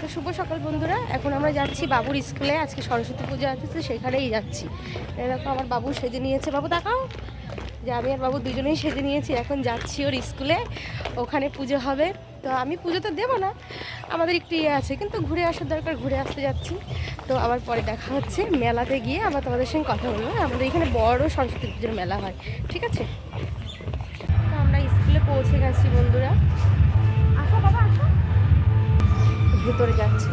তো শুভ সকাল বন্ধুরা, এখন আমরা যাচ্ছি বাবুর স্কুলে। আজকে সরস্বতী পূজা আছে, তো সেখানেই যাচ্ছি। দেখো আমার বাবু সেজে নিয়েছে, বাবু দেখাও, যে আমি আর বাবু দুজনেই সেজে নিয়েছি। এখন যাচ্ছি ওর স্কুলে, ওখানে পুজো হবে। তো আমি পুজো তো দেবো না, আমাদের একটু ইয়ে আছে, কিন্তু ঘুরে আসার দরকার, ঘুরে আসতে যাচ্ছি। তো আবার পরে দেখা হচ্ছে মেলাতে গিয়ে, আবার তোমাদের সঙ্গে কথা বলবো। আমাদের এখানে বড় সরস্বতী পুজোর মেলা হয়, ঠিক আছে? তো আমরা স্কুলে পৌঁছে গেছি বন্ধুরা। আসো বাবা আসো, ভেতরে যাচ্ছি।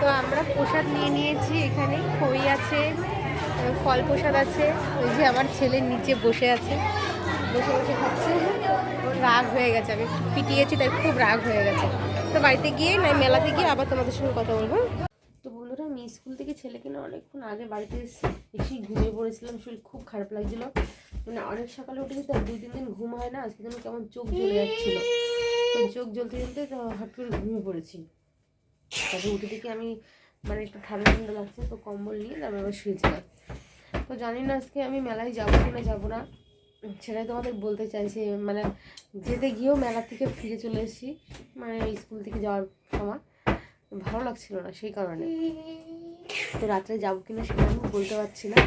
তো আমরা প্রসাদ নিয়ে নিয়েছি, এখানে খই আছে, ফল প্রসাদ আছে। ওই যে আমার ছেলে নিচে বসে আছে, বসে বসে খাচ্ছে। ওর রাগ হয়ে গেছে, আমি পিটিয়েছি তাই খুব রাগ হয়ে গেছে। তো বাড়িতে গিয়ে না মেলাতে গিয়ে আবার তোমাদের সঙ্গে কথা বলবো। তো বন্ধুরা, আমি স্কুল থেকে ছেলেকে না অনেকক্ষণ আগে বাড়িতে এসেই ঘুমিয়ে পড়েছিলাম। শরীর খুব খারাপ লাগছিল, মানে অনেক সকালে উঠে যেতে 2-3 দিন ঘুম হয় না। আজকে যেন কেমন চোখ জ্বলে যাচ্ছিলো, তো চোখ জ্বলতে জ্বলতে তো হট করে ঘুমিয়ে পড়েছি। তারপরে উঠে থেকে আমি মানে একটু ঠান্ডা ঠান্ডা লাগছে, তো কম্বল নিয়ে তারপর আবার শুয়েছিলাম। তো জানি না আজকে আমি মেলায় যাবো কি না যাবো না, সেটাই তোমাদের বলতে চাইছি। মানে যেতে গিয়েও মেলা থেকে ফিরে চলে এসেছি, মানে স্কুল থেকে যাওয়ার সময় ভালো লাগছিল না, সেই কারণে। তো রাত্রে যাবো কিনা সেটা আমি বলতে পারছি না।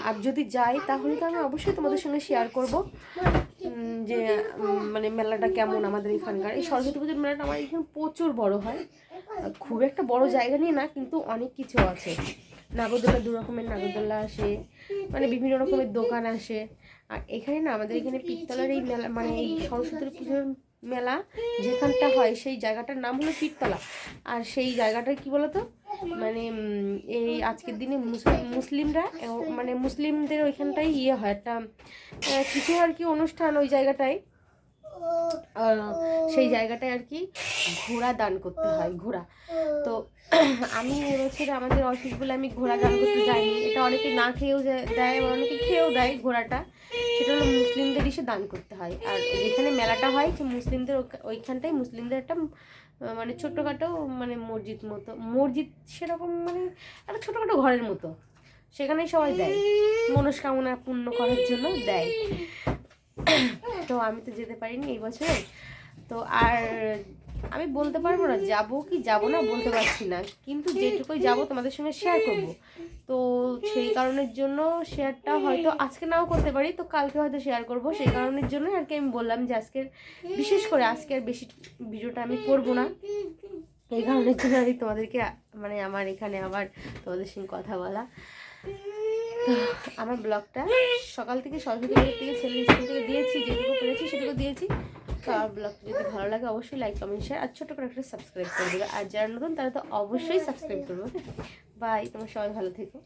আর যদি যাই তাহলে তো আমি অবশ্যই তোমাদের সঙ্গে শেয়ার করব যে মানে মেলাটা কেমন আমাদের এখানকার। এই সরস্বতী পুজোর মেলাটা আমার এখানে প্রচুর বড় হয়, খুব একটা বড় জায়গা নিয়ে না, কিন্তু অনেক কিছু আছে। নাগরদোলা, 2 রকমের নাগরদোলা আসে, মানে বিভিন্ন রকমের দোকান আসে। আর এখানে না আমাদের এখানে পিরতলার এই মেলা, মানে এই সরস্বতী পুজোর মেলা যেখানটা হয় সেই জায়গাটার নাম হলো পিরতলা। আর সেই জায়গাটা কি বলতো, মানে এই আজকের দিনে মুসলিমরা, মানে মুসলিমদের ওইখানটাই ইয়ে হয় একটা কিছু আর কি অনুষ্ঠান ওই জায়গাটায়। সেই জায়গাটায় আর কি ঘোড়া দান করতে হয়, ঘোড়া। তো আমি এবছর আমাদের অসুখ বলে আমি ঘোড়া দান করতে যাইনি। এটা অনেকে না খেয়েও দেয়, আবার অনেকে খেয়েও দেয় ঘোড়াটা। সেটা হলো মুসলিমদের এসে দান করতে হয়। আর যেখানে মেলাটা হয় যে মুসলিমদের ওইখানটায় মুসলিমদের একটা মানে ছোট্টখাটো মানে মসজিদ সেরকম, মানে একটা ছোটখাটো ঘরের মতো, সেখানেই সবাই দেয়, মনস্কামনা পূর্ণ করার জন্য দেয়। তো আমি তো যেতে পারিনি এই বছর। তো আর আমি বলতে পারবো না যাবো কি যাবো না, বলতে পারছি না, কিন্তু যেটুকুই যাবো তোমাদের সঙ্গে শেয়ার করব। তো সেই কারণের জন্য শেয়ারটা হয়তো আজকে নাও করতে পারি, তো কালকে হয়তো শেয়ার করব। সেই কারণের জন্য আর কি আমি বললাম যে আজকের বিশেষ করে আজকে আর বেশি ভিডিওটা আমি করবো না। এই কারণের জন্য আমি তোমাদেরকে মানে আমার এখানে আবার তোমাদের সঙ্গে কথা বলা। তো আমার ব্লগটা সকাল থেকে সরস্বতী পুজোর থেকে ছেলে স্কুল থেকে দিয়েছি, যেটুকু পেরেছি সেটুকু দিয়েছি। তো আমার ব্লগটা যদি ভালো লাগে অবশ্যই লাইক কমেন্ট শেয়ার আর ছোটো করে একটা সাবস্ক্রাইব করে দেবে। আর যারা নতুন তারা তো অবশ্যই সাবস্ক্রাইব করবে। বাই, তোমরা সবাই ভালো থেকো।